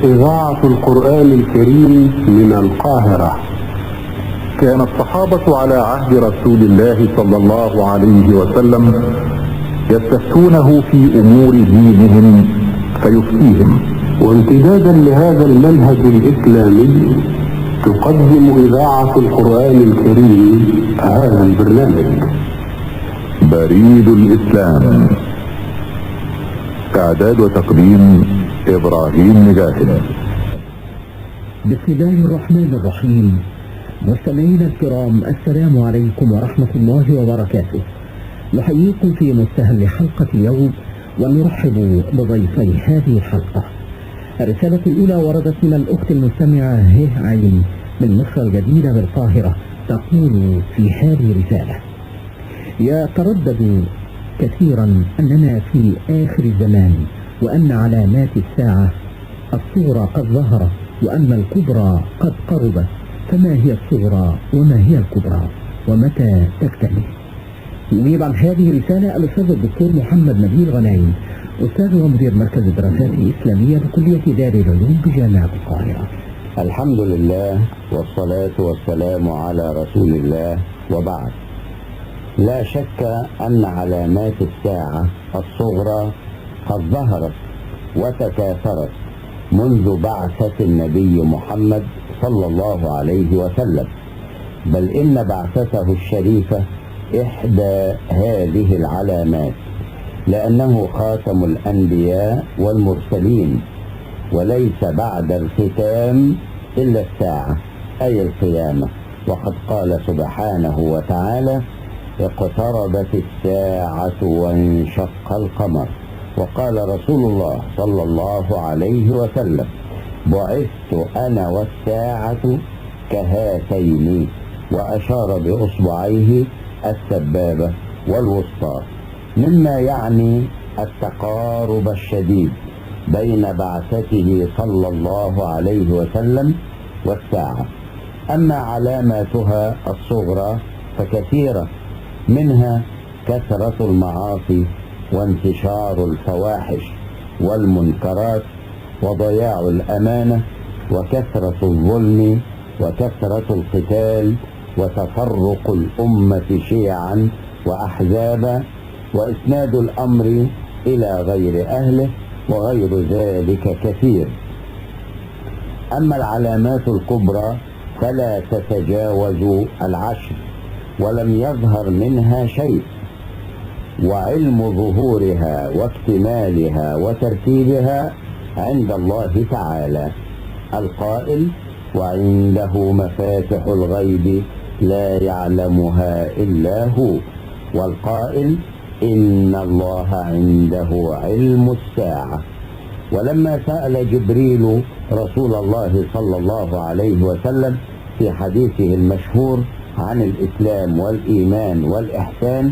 إذاعة القرآن الكريم من القاهرة. كان الصحابة على عهد رسول الله صلى الله عليه وسلم يستفتونه في أمور دينهم فيفتيهم. وامتدادا لهذا المنهج الإسلامي تقدم إذاعة القرآن الكريم هذا البرنامج. بريد الإسلام. إعداد وتقديم إبراهيم مجاهد. بسم الله الرحمن الرحيم. مستمعينا الكرام، السلام عليكم ورحمة الله وبركاته. نحييكم في مستهل حلقة اليوم ونرحب بضيفي هذه الحلقة. الرسالة الأولى وردت من الأخت المستمعة عين من مصر الجديدة بالقاهرة، تقول في هذه الرسالة: يتردد كثيرا أننا في آخر الزمان، وأن علامات الساعة الصغرى قد ظهرت وأن الكبرى قد قربت، فما هي الصغرى وما هي الكبرى ومتى تكتمل؟ يجيب عن هذه الرسالة الأستاذ الدكتور محمد نبيل غنايم، أستاذ ومدير مركز الدراسات الإسلامية بكلية دار العلوم بجامعة القاهرة. الحمد لله والصلاة والسلام على رسول الله، وبعد. لا شك أن علامات الساعة الصغرى قد ظهرت وتكاثرت منذ بعثة النبي محمد صلى الله عليه وسلم، بل إن بعثته الشريفة إحدى هذه العلامات، لأنه خاتم الأنبياء والمرسلين، وليس بعد الختام إلا الساعة أي القيامة. وقد قال سبحانه وتعالى: اقتربت الساعة وانشق القمر. وقال رسول الله صلى الله عليه وسلم: بعثت أنا والساعة كهاتين، وأشار بإصبعيه السبابة والوسطى، مما يعني التقارب الشديد بين بعثته صلى الله عليه وسلم والساعة. أما علاماتها الصغرى فكثيرة، منها كثرة المعاصي وانتشار الفواحش والمنكرات وضياع الأمانة وكثرة الظلم وكثرة القتال وتفرق الأمة شيعا وأحزابا وإسناد الأمر إلى غير أهله وغير ذلك كثير. أما العلامات الكبرى فلا تتجاوز 10 ولم يظهر منها شيء، وعلم ظهورها واكتمالها وترتيبها عند الله تعالى، القائل: وعنده مفاتح الغيب لا يعلمها إلا هو، والقائل: إن الله عنده علم الساعة. ولما سأل جبريل رسول الله صلى الله عليه وسلم في حديثه المشهور عن الإسلام والإيمان والإحسان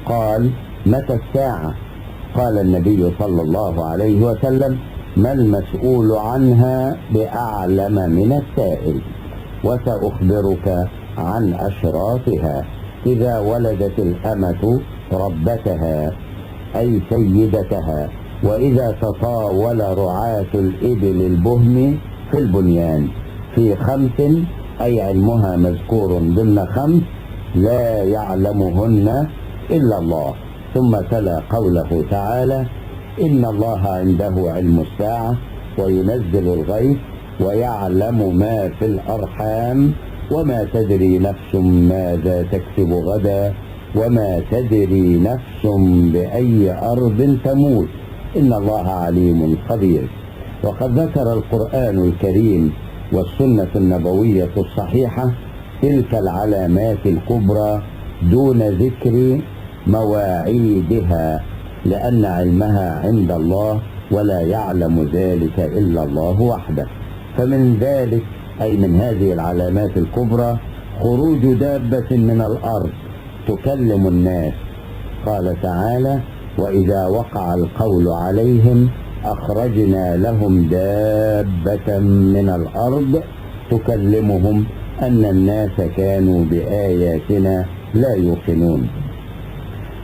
قال: متى الساعة؟ قال النبي صلى الله عليه وسلم: ما المسؤول عنها بأعلم من السائل، وسأخبرك عن أشراطها. إذا ولدت الأمة ربتها أي سيدتها، وإذا تطاول رعاة الإبل البهم في البنيان، في 5 أي علمها مذكور ضمن 5 لا يعلمهن إلا الله. ثم تلا قوله تعالى: إن الله عنده علم الساعة وينزل الغيث ويعلم ما في الأرحام وما تدري نفس ماذا تكسب غدا وما تدري نفس بأي أرض تموت إن الله عليم خبير. وقد ذكر القرآن الكريم والسنة النبوية الصحيحة تلك العلامات الكبرى دون ذكر مواعيدها، لأن علمها عند الله ولا يعلم ذلك إلا الله وحده. فمن ذلك أي من هذه العلامات الكبرى خروج دابة من الأرض تكلم الناس. قال تعالى: وإذا وقع القول عليهم أخرجنا لهم دابة من الأرض تكلمهم أن الناس كانوا بآياتنا لا يوقنون.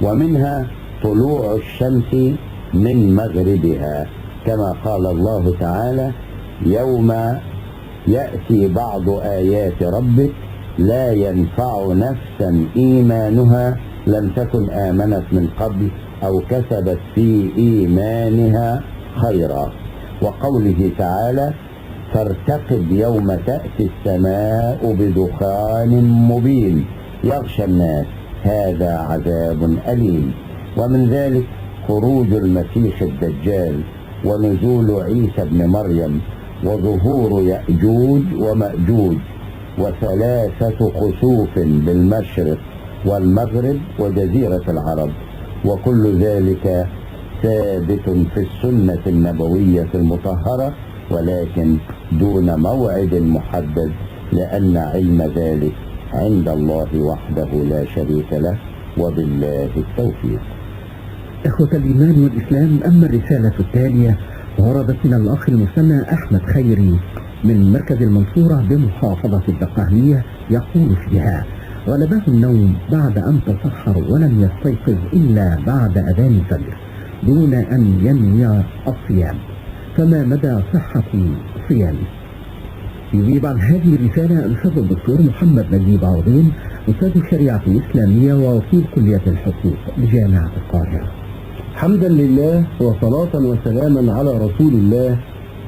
ومنها طلوع الشمس من مغربها، كما قال الله تعالى: يوم يأتي بعض آيات ربك لا ينفع نفسا إيمانها لم تكن آمنت من قبل أو كسبت في إيمانها خيرا. وقوله تعالى فارتقب يوم تأتي السماء بدخان مبين يغشى الناس هذا عذاب أليم. ومن ذلك خروج المسيح الدجال ونزول عيسى بن مريم وظهور يأجوج ومأجوج وثلاثة خسوف بالمشرق والمغرب وجزيرة العرب، وكل ذلك ثابت في السنة النبوية المطهرة ولكن دون موعد محدد، لأن علم ذلك عند الله وحده لا شريك له وبالله التوفيق. إخوة الإيمان والإسلام، أما الرسالة التالية وردت من الأخ المسمى أحمد خيري من مركز المنصورة بمحافظة الدقهلية، يقول فيها: غلبه النوم بعد أن تسحر ولم يستيقظ إلا بعد أذان الفجر دون أن ينوي الصيام، فما مدى صحة صيامه؟ يجيب عن هذه الرسالة الأستاذ الدكتور محمد نجيب عوضين، أستاذ الشريعة الإسلامية ووكيل كلية الحقوق بجامعة القاهرة. حمدا لله وصلاة وسلاما على رسول الله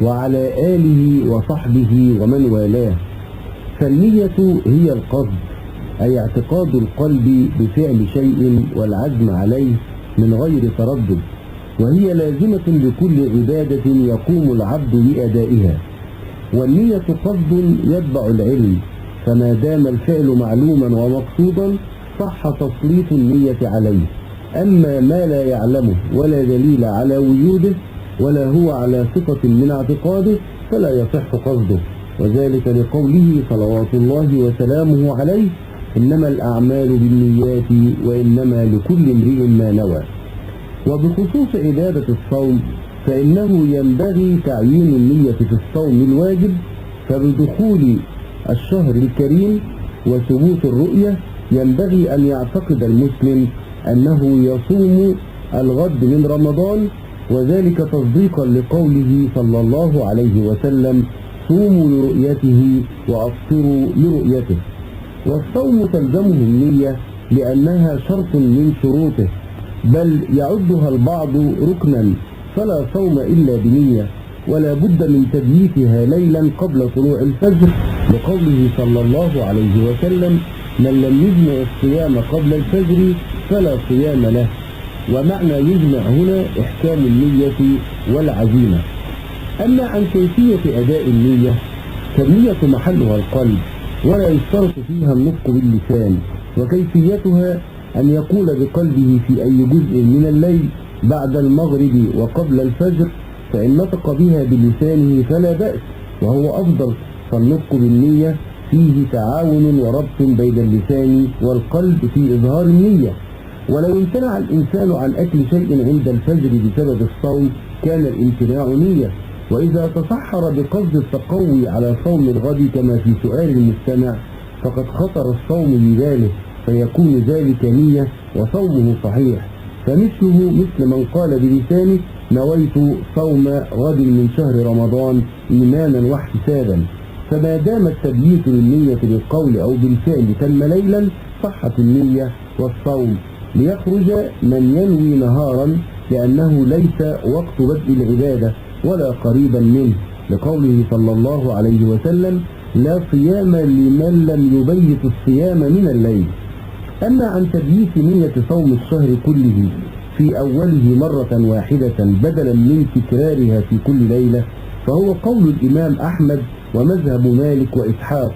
وعلى آله وصحبه ومن والاه. فالنية هي القصد، أي اعتقاد القلب بفعل شيء والعزم عليه من غير تردد، وهي لازمة لكل عبادة يقوم العبد بأدائها. والنية قصد يتبع العلم، فما دام الفعل معلوما ومقصودا صح تسليط النية عليه. أما ما لا يعلمه ولا دليل على وجوده ولا هو على ثقة من اعتقاده فلا يصح قصده، وذلك لقوله صلوات الله وسلامه عليه: إنما الأعمال بالنيات وإنما لكل امرئ ما نوى. وبخصوص عبادة الصوم فإنه ينبغي تعيين النية في الصوم الواجب، فبدخول الشهر الكريم وثبوت الرؤية ينبغي أن يعتقد المسلم أنه يصوم الغد من رمضان، وذلك تصديقا لقوله صلى الله عليه وسلم: صوموا لرؤيته وأفطروا لرؤيته. والصوم تلزمه النية لأنها شرط من شروطه، بل يعدها البعض ركنا، فلا صوم إلا بنية، ولا بد من تبييتها ليلا قبل طلوع الفجر، لقوله صلى الله عليه وسلم: من لم يجمع الصيام قبل الفجر فلا صيام له. ومعنى يجمع هنا إحكام النية والعزيمة. أما عن كيفية أداء النية فالنية محلها القلب، ولا يشترط فيها النطق باللسان، وكيفيتها أن يقول بقلبه في أي جزء من الليل بعد المغرب وقبل الفجر، فإن نطق بها بلسانه فلا بأس وهو أفضل، فالنطق بالنية فيه تعاون وربط بين اللسان والقلب في إظهار النية. ولو امتنع الإنسان عن أكل شيء عند الفجر بسبب الصوم كان الامتناع نية. وإذا تسحر بقصد التقوي على صوم الغد كما في سؤال المستمع فقد خطر الصوم بذلك، فيكون ذلك نية وصومه صحيح. فمثله مثل من قال بلسانه: نويت صوم غد من شهر رمضان إيمانا واحتسابا. فما دام التبييت للنية بالقول أو بالفعل تم ليلا صحت النية والصوم. ليخرج من ينوي نهارا لأنه ليس وقت بدء العبادة ولا قريبا منه، لقوله صلى الله عليه وسلم: لا صيام لمن لم يبيت الصيام من الليل. أما عن تبييت نية صوم الشهر كله في أوله مرة واحدة بدلا من تكرارها في كل ليلة فهو قول الإمام أحمد ومذهب مالك وإسحاق،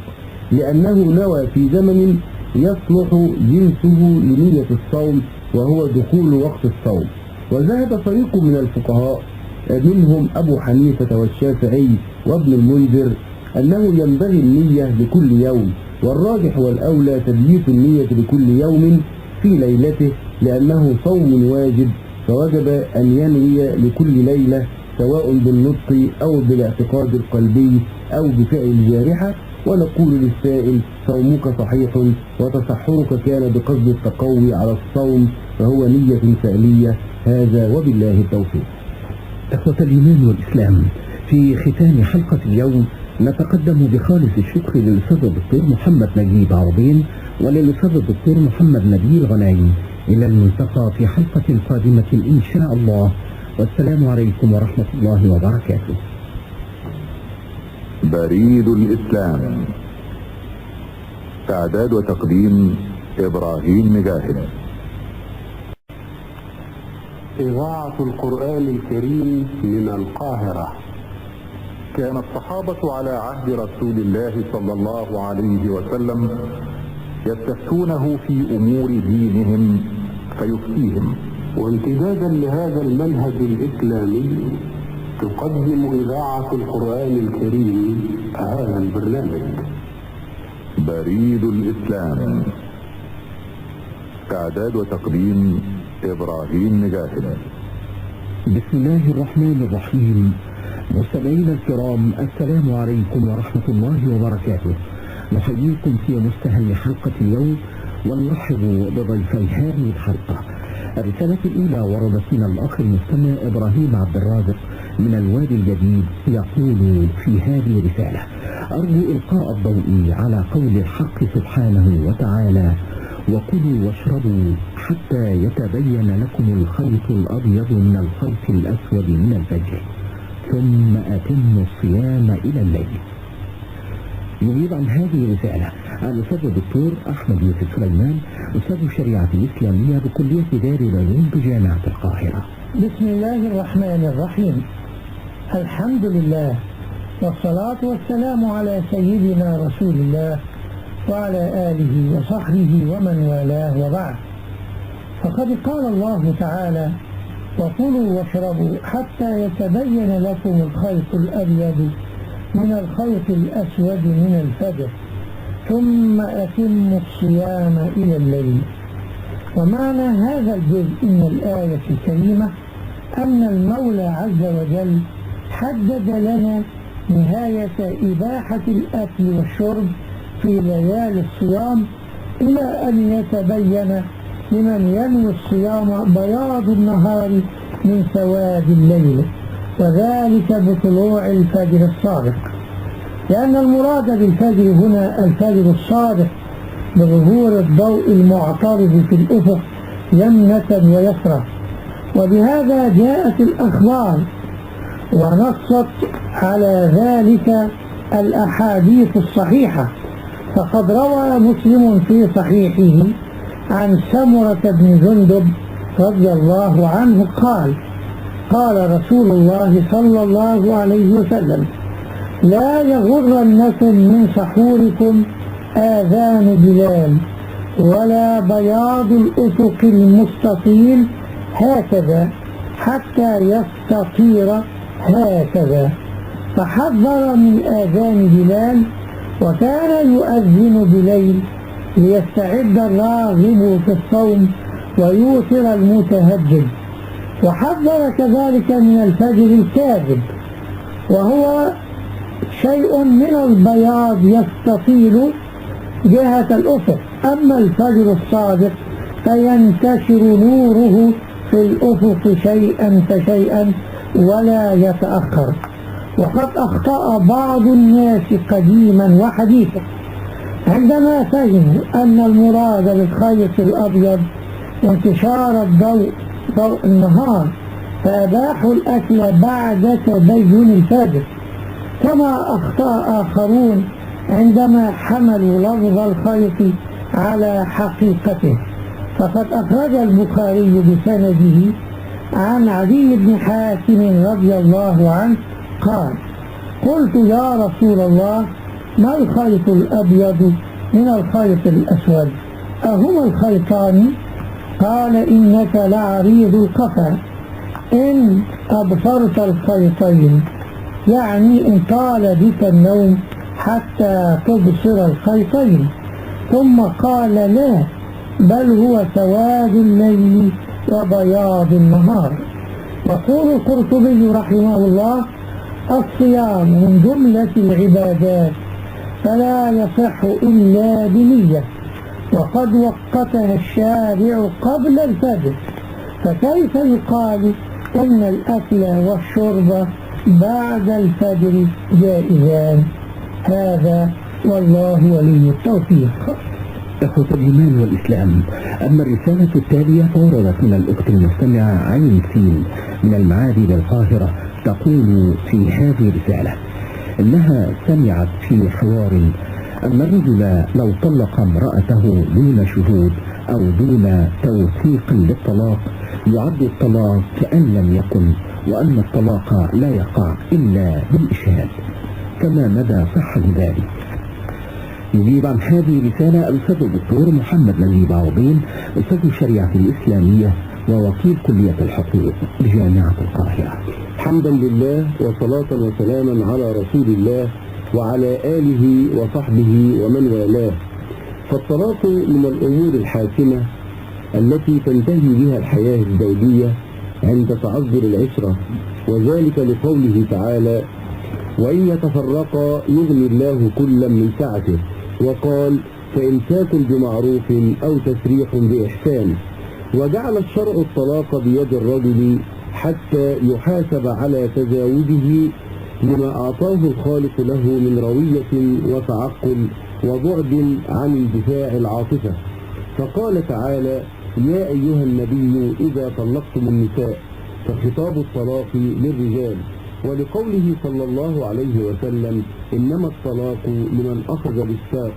لأنه نوى في زمن يصلح جنسه لنية الصوم وهو دخول وقت الصوم. وذهب فريق من الفقهاء منهم أبو حنيفة والشافعي وابن المنذر أنه ينبغي النية لكل يوم، والراجح والأولى تبييت النية لكل يوم في ليلته، لأنه صوم واجب فوجب أن ينوي لكل ليلة سواء بالنطق أو بالاعتقاد القلبي أو بفعل الجارحة. ونقول للسائل: صومك صحيح وتسحرك كان بقصد التقوي على الصوم فهو نية فعلية. هذا وبالله التوفيق. إخوة الإيمان والإسلام، في ختام حلقة اليوم نتقدم بخالص الشكر للأستاذ الدكتور محمد نجيب عربين وللأستاذ الدكتور محمد نبيل غنايم. إلى الملتقى في حلقة قادمة إن شاء الله، والسلام عليكم ورحمة الله وبركاته. بريد الإسلام، إعداد وتقديم إبراهيم مجاهد. إذاعة القرآن الكريم من القاهرة. كان الصحابة على عهد رسول الله صلى الله عليه وسلم يستفتونه في أمور دينهم فيفتيهم. وامتدادا لهذا المنهج الإسلامي تقدم إذاعة القرآن الكريم هذا البرنامج بريد الإسلام، إعداد وتقديم إبراهيم مجاهد. بسم الله الرحمن الرحيم. مستمعينا الكرام، السلام عليكم ورحمة الله وبركاته. نحييكم في مستهل حلقة اليوم ونرحب بضيفي هذه الحلقة. الرسالة الأولى وردت من الأخ المستمع إبراهيم عبد الرازق من الوادي الجديد، يقول في هذه الرسالة: أرجو إلقاء الضوء على قول الحق سبحانه وتعالى: وكلوا واشربوا حتى يتبين لكم الخيط الأبيض من الخيط الأسود من الفجر ثم أتموا الصيام إلى الليل. يجيب عن هذه الرسالة الأستاذ الدكتور أحمد يوسف سليمان، أستاذ الشريعة الإسلامية بكلية دار العلوم بجامعة القاهرة. بسم الله الرحمن الرحيم. الحمد لله والصلاة والسلام على سيدنا رسول الله وعلى آله وصحبه ومن والاه، وبعد. فقد قال الله تعالى: وكلوا واشربوا حتى يتبين لكم الخيط الأبيض من الخيط الأسود من الفجر ثم أتموا الصيام إلى الليل. ومعنى هذا الجزء من الآية الكريمة أن المولى عز وجل حدد لنا نهاية إباحة الأكل والشرب في ليالي الصيام إلى أن يتبين لمن ينوي الصيام بياض النهار من سواد الليل، وذلك بطلوع الفجر الصادق، لأن المراد بالفجر هنا الفجر الصادق بظهور الضوء المعترض في الأفق يمنة ويسرى. وبهذا جاءت الأخبار ونصت على ذلك الأحاديث الصحيحة. فقد روى مسلم في صحيحه عن سمرة بن جندب رضي الله عنه قال: قال رسول الله صلى الله عليه وسلم: لا يغرنكم من سحوركم آذان بلال ولا بياض الأفق المستطيل هكذا حتى يستطير هكذا. فحذر من آذان بلال، وكان يؤذن بليل ليستعد الراغب في الصوم ويوتر المتهجد. وحذر كذلك من الفجر الكاذب، وهو شيء من البياض يستطيل جهة الأفق. أما الفجر الصادق فينتشر نوره في الأفق شيئا فشيئا ولا يتأخر. وقد أخطأ بعض الناس قديما وحديثا عندما فهموا أن المراد بالخيط الأبيض انتشار ضوء النهار، فأباحوا الأكل بعد تبين الفجر، كما أخطأ آخرون عندما حملوا لفظ الخيط على حقيقته. فقد أخرج البخاري بسنده عن علي بن حاتم رضي الله عنه قال: قلت يا رسول الله، ما الخيط الأبيض من الخيط الأسود؟ أهما الخيطان؟ قال: إنك لعريض القفا إن أبصرت الخيطين، يعني إن طال بك النوم حتى تبصر الخيطين. ثم قال: لا، بل هو سواد الليل وبياض النهار. يقول القرطبي رحمه الله: الصيام من جملة العبادات فلا يصح إلا بنية، وقد وقتها الشارع قبل الفجر، فكيف يقال إن الأكل والشرب بعد الفجر جائزان. هذا والله ولي التوفيق. إخوة الإيمان والإسلام، أما الرسالة التالية فوردت من الأخت المستمعة عين سين من المعادي بالقاهرة، تقول في هذه الرسالة إنها سمعت في حوار أن الرجل لو طلق امرأته دون شهود أو دون توثيق للطلاق يعد الطلاق كأن لم يكن، وأن الطلاق لا يقع إلا بالإشهاد، فما مدى صحة ذلك؟ يجيب عن هذه الرسالة الأستاذ الدكتور محمد نجيب عوضين، أستاذ الشريعة الإسلامية ووكيل كلية الحقوق بجامعة القاهرة. حمدا لله وصلاة وسلاما على رسول الله وعلى آله وصحبه ومن والاه. فالطلاق من الأمور الحاسمة التي تنتهي بها الحياة الزوجية عند تعذر العشرة، وذلك لقوله تعالى: وإن يتفرقا يغني الله كلا من سعته، وقال: فإمساك بمعروف أو تسريح بإحسان. وجعل الشرع الطلاق بيد الرجل حتى يحاسب على تجاوزه لما أعطاه الخالق له من روية وتعقل وبعد عن اندفاع العاطفة. فقال تعالى: يا أيها النبي إذا طلقتم النساء، فخطاب الطلاق للرجال. ولقوله صلى الله عليه وسلم: إنما الطلاق لمن أخذ بالساق.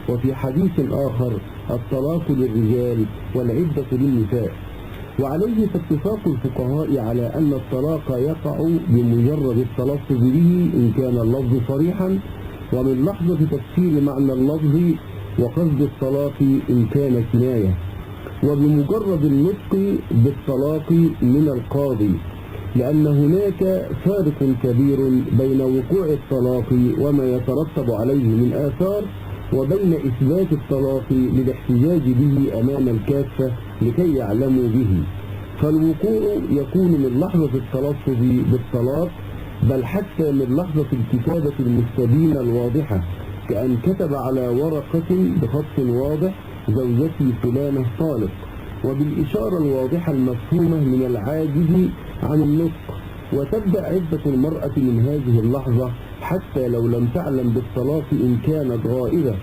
وفي حديث آخر: الطلاق للرجال والعدة للنساء. وعليه فاتفاق الفقهاء على أن الطلاق يقع بمجرد التلفظ به إن كان اللفظ صريحا، ومن لحظة تفسير معنى اللفظ وقصد الطلاق إن كان كناية، وبمجرد النطق بالطلاق من القاضي، لأن هناك فارق كبير بين وقوع الطلاق وما يترتب عليه من آثار، وبين إثبات الطلاق للاحتجاج به أمام الكافة لكي يعلموا به. فالوقوع يكون من لحظة التلفظ بالطلاق، بل حتى من لحظة الكتابة المستبينة الواضحة، كأن كتب على ورقة بخط واضح: زوجتي فلانة طالق، وبالإشارة الواضحة المفهومة من العاجز عن النطق. وتبدأ عدة المرأة من هذه اللحظة حتى لو لم تعلم بالطلاق إن كانت غائبة،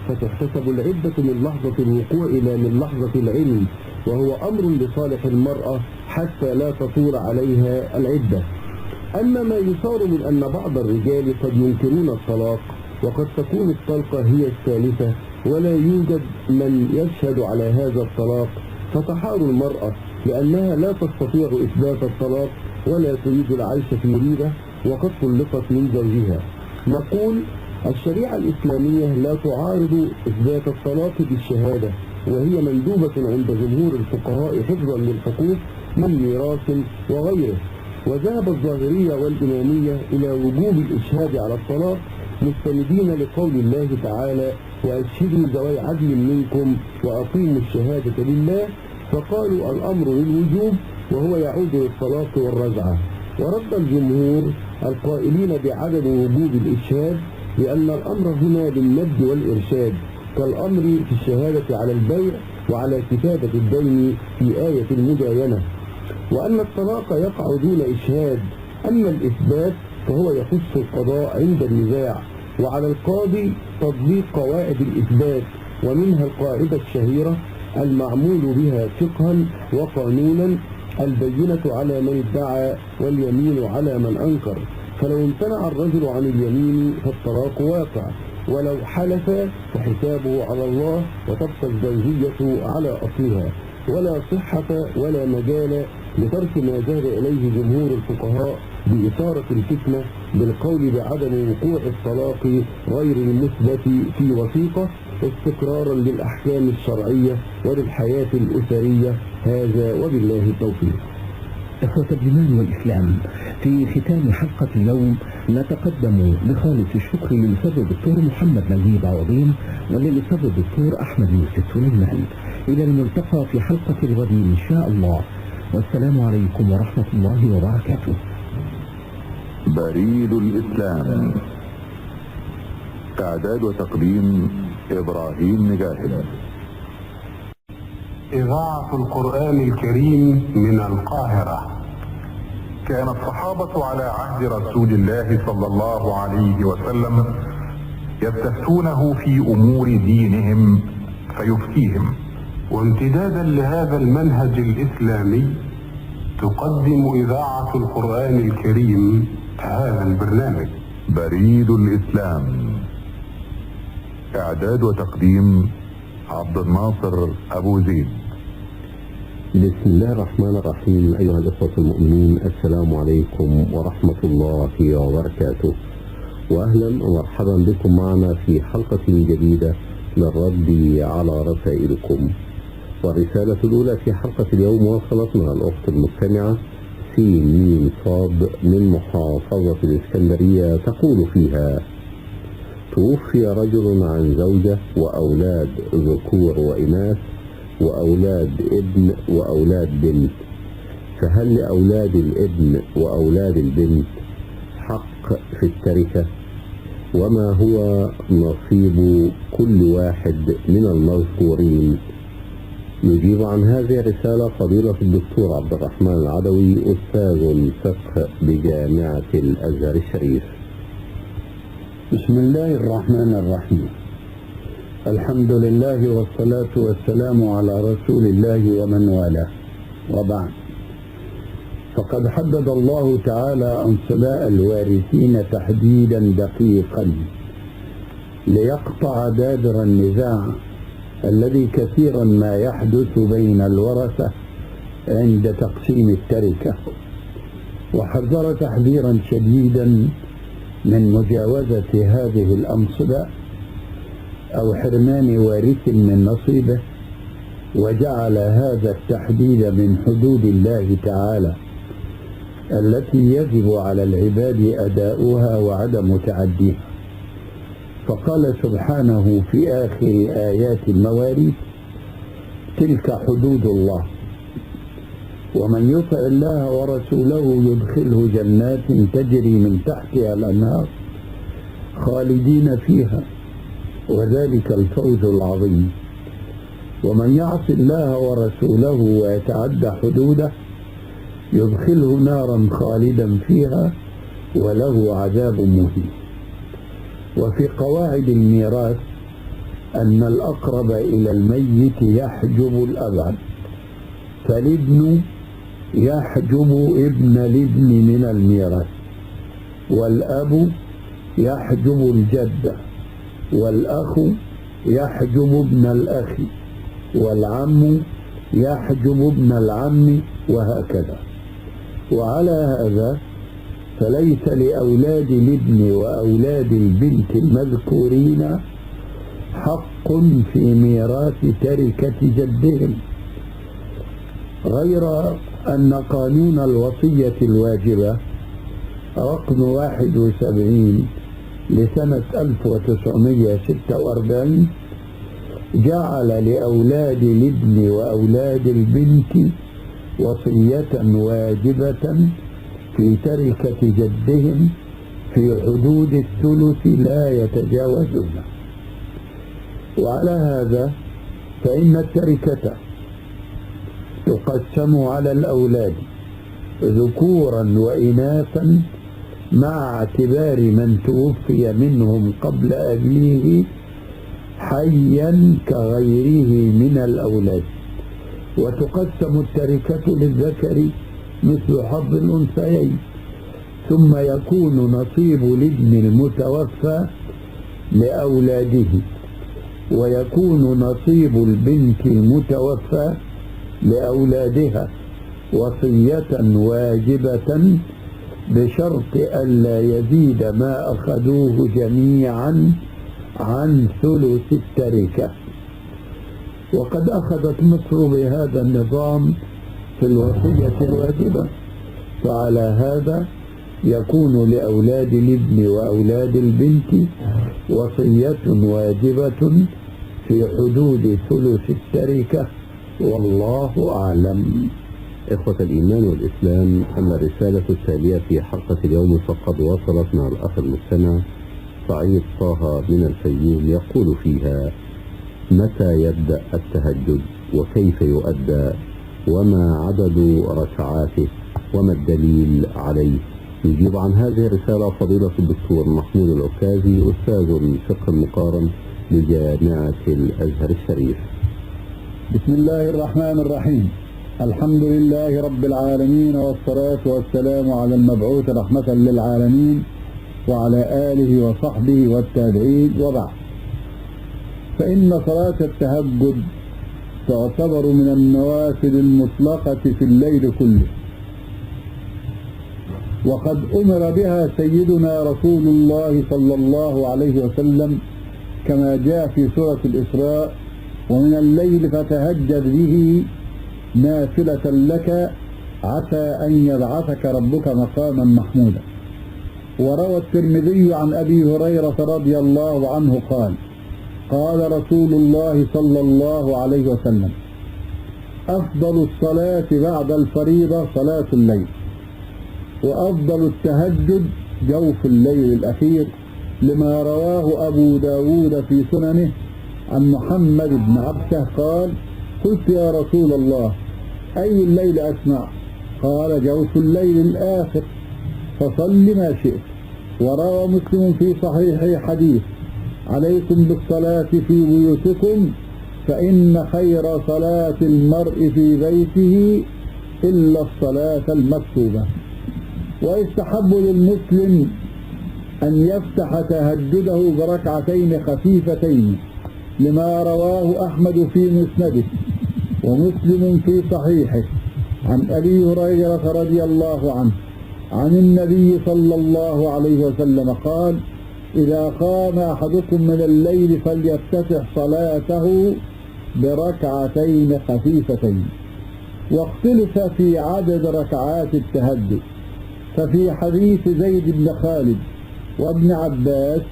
فتحتسب العدة من لحظة الوقوع إلى من لحظة العلم، وهو أمر لصالح المرأة حتى لا تطول عليها العدة. أما ما يثار من أن بعض الرجال قد ينكرون الطلاق، وقد تكون الطلقة هي الثالثة ولا يوجد من يشهد على هذا الطلاق، فتحار المرأة لأنها لا تستطيع إثبات الطلاق ولا تريد العيش في ريبة وقد طلقت من زوجها. نقول: الشريعة الإسلامية لا تعارض إثبات الطلاق بالشهادة، وهي مندوبة عند جمهور الفقهاء حفظا للحقوق من ميراث وغيره. وذهب الظاهرية والإمامية إلى وجوب الإشهاد على الطلاق، مستندين لقول الله تعالى: وأشهدوا ذوي عدل منكم وأقيموا الشهادة لله. فقالوا الأمر للوجوب وهو يعود للطلاق والرجعة. ورد الجمهور القائلين بعدم وجوب الإشهاد لأن الأمر هنا للند والإرشاد، كالأمر في الشهادة على البيع وعلى كتابة الدين في آية المداينة، وأن الطلاق يقع دون إشهاد. أما الإثبات فهو يخص القضاء عند النزاع، وعلى القاضي تطبيق قواعد الإثبات، ومنها القاعدة الشهيرة المعمول بها فقها وقانونا: البينة على من ادعى واليمين على من أنكر. فلو امتنع الرجل عن اليمين فالطلاق واقع، ولو حلف فحسابه على الله وتبقى الزوجية على أصلها، ولا صحة ولا مجال لترك ما ذهب إليه جمهور الفقهاء بإثارة الفتنة بالقول بعدم وقوع الطلاق غير المثبت في وثيقة، استقرارا للأحكام الشرعية وللحياة الأسرية. هذا وبالله التوفيق. إخوة الإيمان والإسلام، في ختام حلقة اليوم نتقدم بخالص الشكر للأستاذ الدكتور محمد نجيب عوضين وللأستاذ الدكتور أحمد يوسف سليمان. إلى الملتقى في حلقة الغد إن شاء الله، والسلام عليكم ورحمة الله وبركاته. بريد الإسلام، إعداد وتقديم إبراهيم نجاهد. إذاعة القرآن الكريم من القاهرة. كان الصحابة على عهد رسول الله صلى الله عليه وسلم يستفتونه في أمور دينهم فيفتيهم. وامتدادا لهذا المنهج الإسلامي تقدم إذاعة القرآن الكريم هذا البرنامج. بريد الإسلام. إعداد وتقديم عبد الناصر أبو زيد. بسم الله الرحمن الرحيم. أيها الأخوة المؤمنين، السلام عليكم ورحمة الله وبركاته، وأهلا ومرحبا بكم معنا في حلقة جديدة للرد على رسائلكم. والرسالة الأولى في حلقة اليوم وصلتنا الأخت المستمعة سين صاد من محافظة الإسكندرية، تقول فيها: توفي رجل عن زوجة وأولاد ذكور وإناث وأولاد ابن وأولاد بنت، فهل لأولاد الابن وأولاد البنت حق في التركة؟ وما هو نصيب كل واحد من المذكورين؟ يجيب عن هذه الرسالة فضيلة الدكتور عبد الرحمن العدوي، أستاذ الفقه بجامعة الأزهر الشريف. بسم الله الرحمن الرحيم. الحمد لله والصلاة والسلام على رسول الله ومن والاه، وبعد، فقد حدد الله تعالى أنصباء الوارثين تحديدا دقيقا ليقطع دابر النزاع الذي كثيرا ما يحدث بين الورثة عند تقسيم التركة، وحذر تحذيرا شديدا من مجاوزة هذه الأنصبة أو حرمان وارث من نصيبه، وجعل هذا التحديد من حدود الله تعالى التي يجب على العباد أداؤها وعدم تعديها. فقال سبحانه في آخر آيات المواريث: تلك حدود الله ومن يطع الله ورسوله يدخله جنات تجري من تحتها الأنهار خالدين فيها وذلك الفوز العظيم، ومن يعص الله ورسوله ويتعدى حدوده يدخله نارا خالدا فيها وله عذاب مهين. وفي قواعد الميراث أن الأقرب إلى الميت يحجب الأبعد، فالابن يحجب ابن الابن من الميراث، والأب يحجب الجد، والأخ يحجب ابن الأخ، والعم يحجب ابن العم، وهكذا. وعلى هذا فليس لأولاد الابن وأولاد البنت المذكورين حق في ميراث تركة جدهم، غير أن قانون الوصية الواجبة رقم 71 لسنة 1946 جعل لأولاد الابن وأولاد البنت وصية واجبة في تركة جدهم في حدود الثلث لا يتجاوزونه. وعلى هذا فإن التركة تقسم على الأولاد ذكورا وإناثا مع اعتبار من توفي منهم قبل أبيه حيا كغيره من الأولاد. وتقسم التركة للذكر مثل حظ الأنثيين، ثم يكون نصيب الابن المتوفى لأولاده، ويكون نصيب البنت المتوفى لأولادها وصية واجبة بشرط ألا يزيد ما أخذوه جميعا عن ثلث التركة. وقد أخذت مصر بهذا النظام في الوصية الواجبة، فعلى هذا يكون لأولاد الابن وأولاد البنت وصية واجبة في حدود ثلث التركة، والله أعلم. إخوة الإيمان والإسلام، أما الرسالة التالية في حلقة اليوم فقد وصلتنا الأخ المستمع سعيد طه من الفيوم، يقول فيها: متى يبدأ التهجد وكيف يؤدى وما عدد ركعاته وما الدليل عليه؟ يجيب عن هذه الرسالة فضيلة الدكتور محمود العكازي أستاذ الفقه المقارن بجامعة الأزهر الشريف. بسم الله الرحمن الرحيم. الحمد لله رب العالمين، والصلاة والسلام على المبعوث رحمة للعالمين وعلى آله وصحبه والتابعين، وبعد. فإن صلاة التهجد تعتبر من النوافل المطلقة في الليل كله، وقد أمر بها سيدنا رسول الله صلى الله عليه وسلم كما جاء في سورة الإسراء: ومن الليل فتهجد به نافلة لك عسى أن يبعثك ربك مقاما محمودا. وروى الترمذي عن أبي هريرة رضي الله عنه قال: قال رسول الله صلى الله عليه وسلم: أفضل الصلاة بعد الفريضة صلاة الليل، وأفضل التهجد جوف الليل الأخير، لما رواه أبو داود في سننه عن محمد بن عبسة قال: قلت يا رسول الله أي الليل أسمع؟ قال: جوف الليل الآخر، فصل ما شئت. وروى مسلم في صحيحه حديث: عليكم بالصلاة في بيوتكم فإن خير صلاة المرء في بيته إلا الصلاة المكتوبة. ويستحب للمسلم أن يفتح تهجده بركعتين خفيفتين، لما رواه أحمد في مسنده ومسلم في صحيحه عن أبي هريرة رضي الله عنه عن النبي صلى الله عليه وسلم قال: إذا قام أحدكم من الليل فليفتتح صلاته بركعتين خفيفتين. واختلف في عدد ركعات التهجد، ففي حديث زيد بن خالد وابن عباس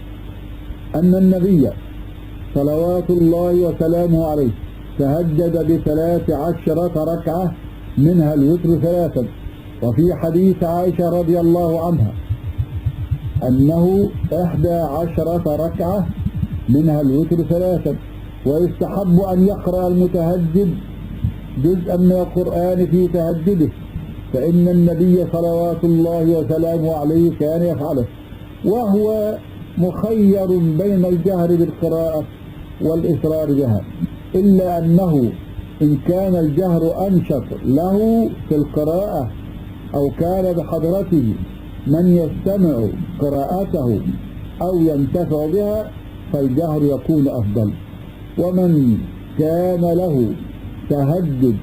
أن النبي صلوات الله وسلامه عليه تهجد ب13 ركعة منها الوتر 3. وفي حديث عائشة رضي الله عنها أنه 11 ركعة منها الوتر 3. ويستحب أن يقرأ المتهجد جزءا من القرآن في تهجده، فإن النبي صلوات الله وسلامه عليه كان يفعله، وهو مخير بين الجهر بالقراءة والإسرار بها، إلا أنه إن كان الجهر أنشط له في القراءة أو كان بحضرته من يستمع قراءته أو ينتفع بها فالجهر يكون أفضل. ومن كان له تهجد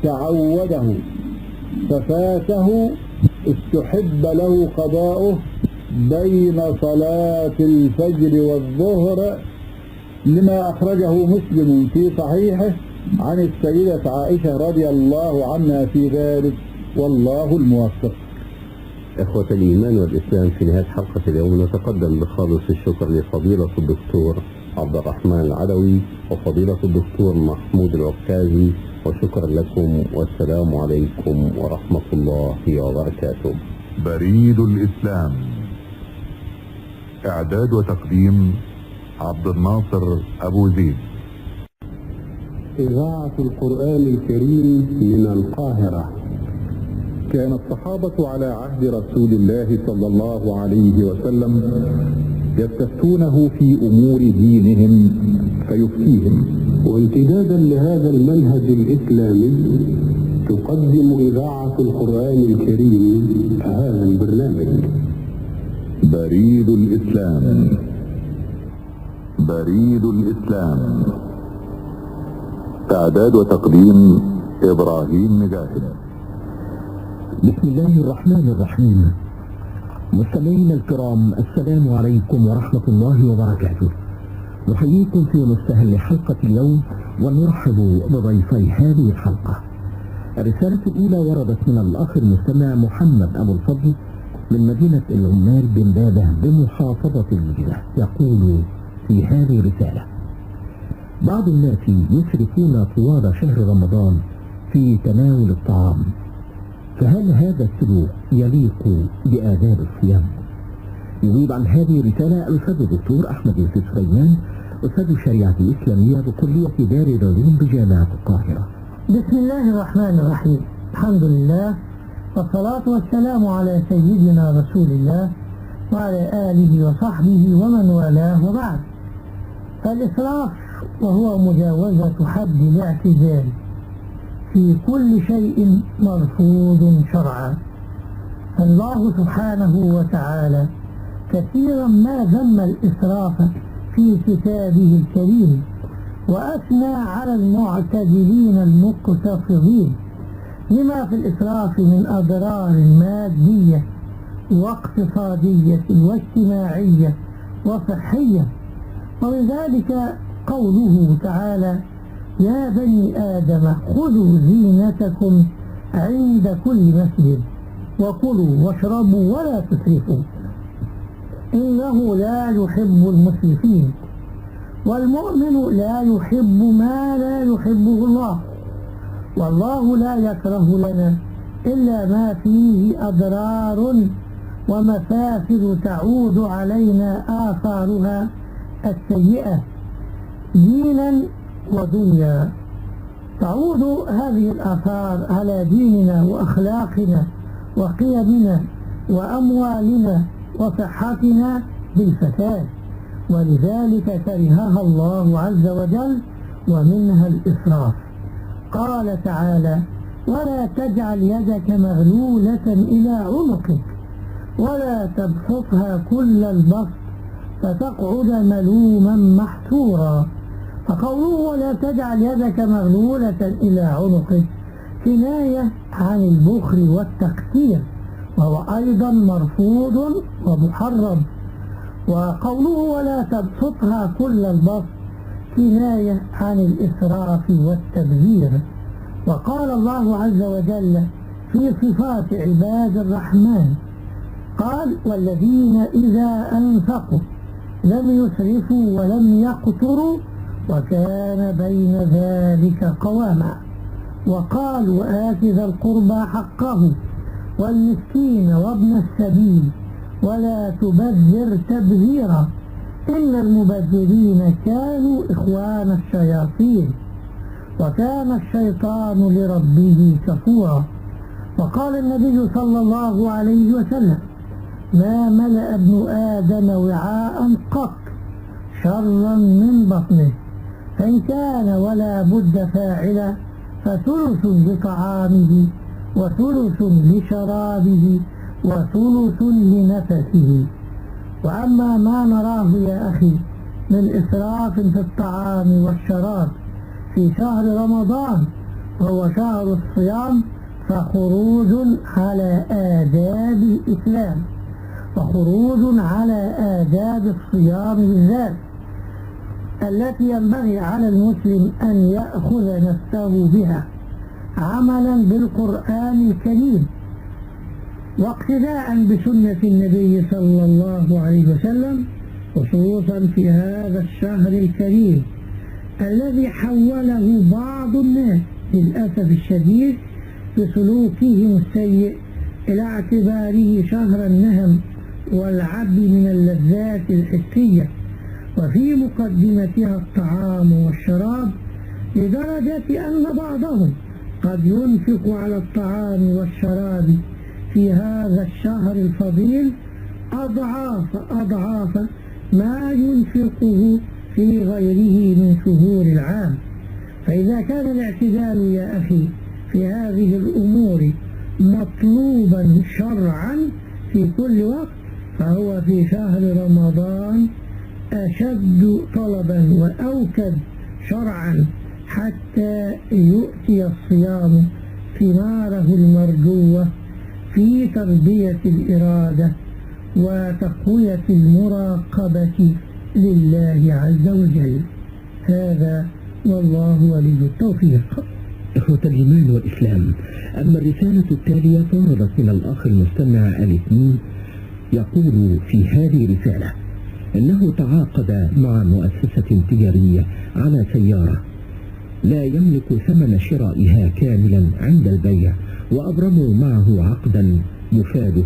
تعوده ففاته استحب له قضاؤه بين صلاة الفجر والظهر، لما أخرجه مسلم في صحيحه عن السيدة عائشة رضي الله عنها في ذلك، والله الموفق. إخوة الإيمان والإسلام، في نهاية حلقة اليوم نتقدم بخالص الشكر لفضيلة الدكتور عبد الرحمن العدوي وفضيلة الدكتور محمود العكازي، وشكرا لكم، والسلام عليكم ورحمة الله وبركاته. بريد الإسلام، إعداد وتقديم عبد الناصر أبو زيد. إذاعة القرآن الكريم من القاهرة. كان الصحابة على عهد رسول الله صلى الله عليه وسلم يستفتونه في أمور دينهم فيفتيهم. وامتدادا لهذا المنهج الإسلامي تقدم إذاعة القرآن الكريم هذا البرنامج. بريد الإسلام. بريد الإسلام، إعداد وتقديم إبراهيم مجاهد. بسم الله الرحمن الرحيم. مستمعينا الكرام، السلام عليكم ورحمة الله وبركاته. نحييكم في مستهل حلقة اليوم، ونرحب بضيفي هذه الحلقة. الرسالة الأولى وردت من الأخ المستمع محمد أبو الفضل من مدينة العمال بن بابة بمحافظة الجيزة. يقول في هذه الرسالة: بعض الناس يسرفون طوال شهر رمضان في تناول الطعام، فهل هذا السلوك يليق بآداب الصيام؟ يجيب عن هذه الرسالة الأستاذ الدكتور أحمد يوسف سليمان، أستاذ الشريعة الإسلامية بكلية دار العلوم بجامعة القاهرة. بسم الله الرحمن الرحيم. الحمد لله والصلاة والسلام على سيدنا رسول الله وعلى آله وصحبه ومن والاه، وبعد. فالإسراف وهو مجاوزة حد الاعتدال في كل شيء مرفوض شرعا. الله سبحانه وتعالى كثيرا ما ذم الإسراف في كتابه الكريم، وأثنى على المعتدلين المقتصدين لما في الإسراف من أضرار مادية واقتصادية واجتماعية وصحية. ومن ذلك قوله تعالى: يا بني آدم خذوا زينتكم عند كل مسجد وكلوا واشربوا ولا تسرفوا إنه لا يحب المسرفين. والمؤمن لا يحب ما لا يحبه الله، والله لا يكره لنا إلا ما فيه أضرار ومفاسد تعود علينا آثارها السيئة دينا ودنيا. تعود هذه الآثار على ديننا وأخلاقنا وقيمنا وأموالنا وصحتنا بالفساد، ولذلك كرهها الله عز وجل، ومنها الإسراف. قال تعالى: ولا تجعل يدك مغلولة إلى عنقك ولا تبسطها كل البسط فتقعد ملوما محسورا. فقوله ولا تجعل يدك مغلولة إلى عنقك كناية عن البخل والتقتير، وهو أيضا مرفوض ومحرم. وقوله ولا تبسطها كل البسط كناية عن الإسراف والتبذير. وقال الله عز وجل في صفات عباد الرحمن قال: والذين إذا أنفقوا لم يسرفوا ولم يقتروا وكان بين ذلك قواما. وقال: وآت ذا القربى حقه والمسكين وابن السبيل ولا تبذر تبذيرا إن المبذرين كانوا إخوان الشياطين وكان الشيطان لربه كفورا. وقال النبي صلى الله عليه وسلم: ما ملأ ابن آدم وعاء قط شرا من بطنه، فإن كان ولا بد فاعلا فثلث لطعامه وثلث لشرابه وثلث لنفسه. وأما ما نراه يا أخي من إسراف في الطعام والشراب في شهر رمضان وهو شهر الصيام فخروج على آداب الإسلام وخروج على آداب الصيام بالذات التي ينبغي على المسلم أن يأخذ نفسه بها عملا بالقرآن الكريم واقتداء بسنة النبي صلى الله عليه وسلم، خصوصا في هذا الشهر الكريم الذي حوله بعض الناس للأسف الشديد بسلوكهم السيء إلى اعتباره شهر النهم والعب من اللذات الحسية وفي مقدمتها الطعام والشراب، لدرجة أن بعضهم قد ينفق على الطعام والشراب في هذا الشهر الفضيل أضعاف ما ينفقه في غيره من شهور العام. فإذا كان الاعتدال يا أخي في هذه الأمور مطلوبا شرعا في كل وقت، فهو في شهر رمضان أشد طلبا وأوكد شرعا حتى يؤتي الصيام ثماره المرجوة في تربية الإرادة وتقوية المراقبة لله عز وجل. هذا والله ولي التوفيق. إخوة الإيمان والإسلام، أما الرسالة التالية فوردت من الأخ المستمع الاثنين، يقول في هذه الرسالة أنه تعاقد مع مؤسسة تجارية على سيارة لا يملك ثمن شرائها كاملا عند البيع، وأبرموا معه عقدا مفاده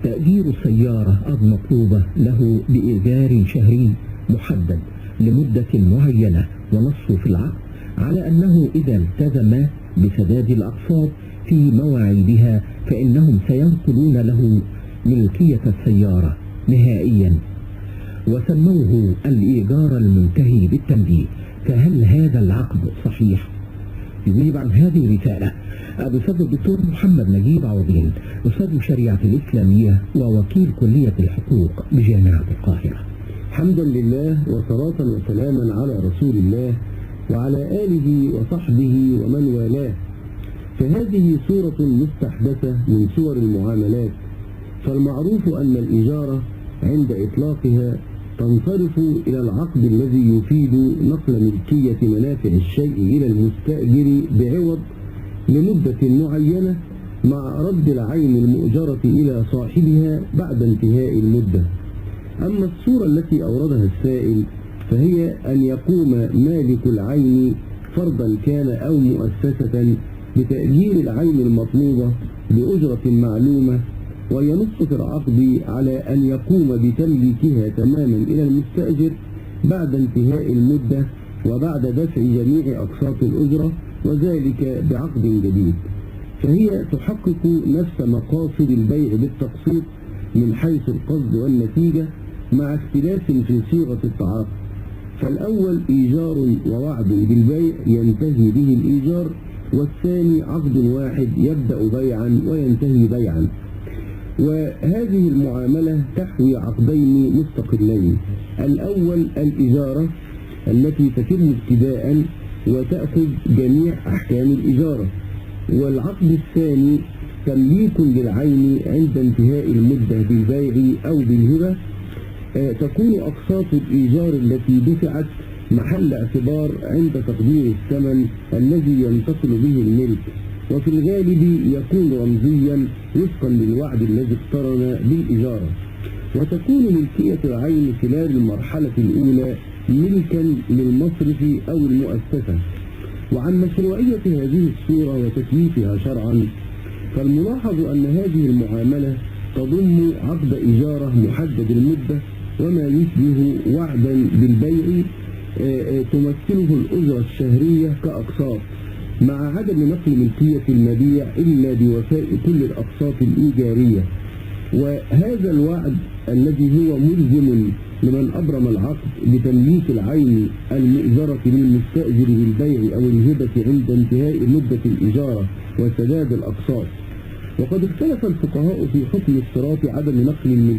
تأجير السيارة المطلوبة له بإيجار شهري محدد لمدة معينة، ونص في العقد على أنه إذا التزم بسداد الأقساط في مواعيدها فإنهم سينقلون له ملكية السيارة نهائيا، وسموه الإيجار المنتهي بالتمديد. فهل هذا العقد صحيح؟ يجيب عن هذه الرسالة الأستاذ الدكتور محمد نجيب عوضين، أستاذ الشريعة الإسلامية ووكيل كلية الحقوق بجامعة القاهرة. حمدا لله وصلاة وسلاما على رسول الله وعلى آله وصحبه ومن والاه. فهذه صورة مستحدثة من صور المعاملات، فالمعروف أن الإجارة عند إطلاقها تنصرف إلى العقد الذي يفيد نقل ملكية منافع الشيء إلى المستأجر بعوض لمدة معينة مع رد العين المؤجرة إلى صاحبها بعد انتهاء المدة. أما الصورة التي أوردها السائل فهي أن يقوم مالك العين فردا كان أو مؤسسة بتأجير العين المطلوبة بأجرة معلومة، وينص في العقد على أن يقوم بتمليكها تماما إلى المستأجر بعد انتهاء المدة وبعد دفع جميع أقساط الأجرة، وذلك بعقد جديد. فهي تحقق نفس مقاصد البيع بالتقسيط من حيث القصد والنتيجة، مع اختلاف في صيغة التعاقد. فالأول إيجار ووعد بالبيع ينتهي به الإيجار، والثاني عقد واحد يبدأ بيعا وينتهي بيعا. وهذه المعاملة تحوي عقدين مستقلين: الأول الإجارة التي تتم ابتداء وتأخذ جميع أحكام الإجارة، والعقد الثاني تمليك للعين عند انتهاء المدة بالبيع أو بالهبة. تكون أقساط الإيجار التي دفعت محل اعتبار عند تقدير الثمن الذي ينتقل به الملك، وفي الغالب يكون رمزيا وفقا للوعد الذي اقترن بالإجارة. وتكون ملكية العين خلال المرحلة الأولى ملكا للمصرف أو المؤسسة. وعن مشروعية هذه الصورة وتكييفها شرعا، فالملاحظ أن هذه المعاملة تضم عقد إجارة محدد المدة وما يشبه وعدا بالبيع تمثله الأجرة الشهرية كأقساط، مع عدم نقل ملكية المبيع إلا بوفاء كل الأقساط الإيجارية. وهذا الوعد الذي هو ملزم لمن أبرم العقد بتمليك العين المؤجرة للمستأجر بالبيع أو الهبة عند انتهاء مدة الإجارة وسداد الأقساط. وقد اختلف الفقهاء في حكم اشتراط عدم نقل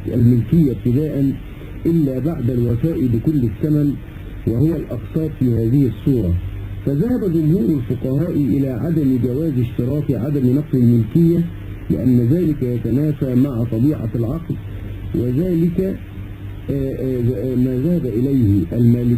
الملكية ابتداء إلا بعد الوفاء بكل الثمن وهو الأقساط في هذه الصورة. فذهب جمهور الفقهاء إلى عدم جواز اشتراط عدم نقل الملكية، لأن ذلك يتنافى مع طبيعة العقد، وذلك ما ذهب إليه المالكية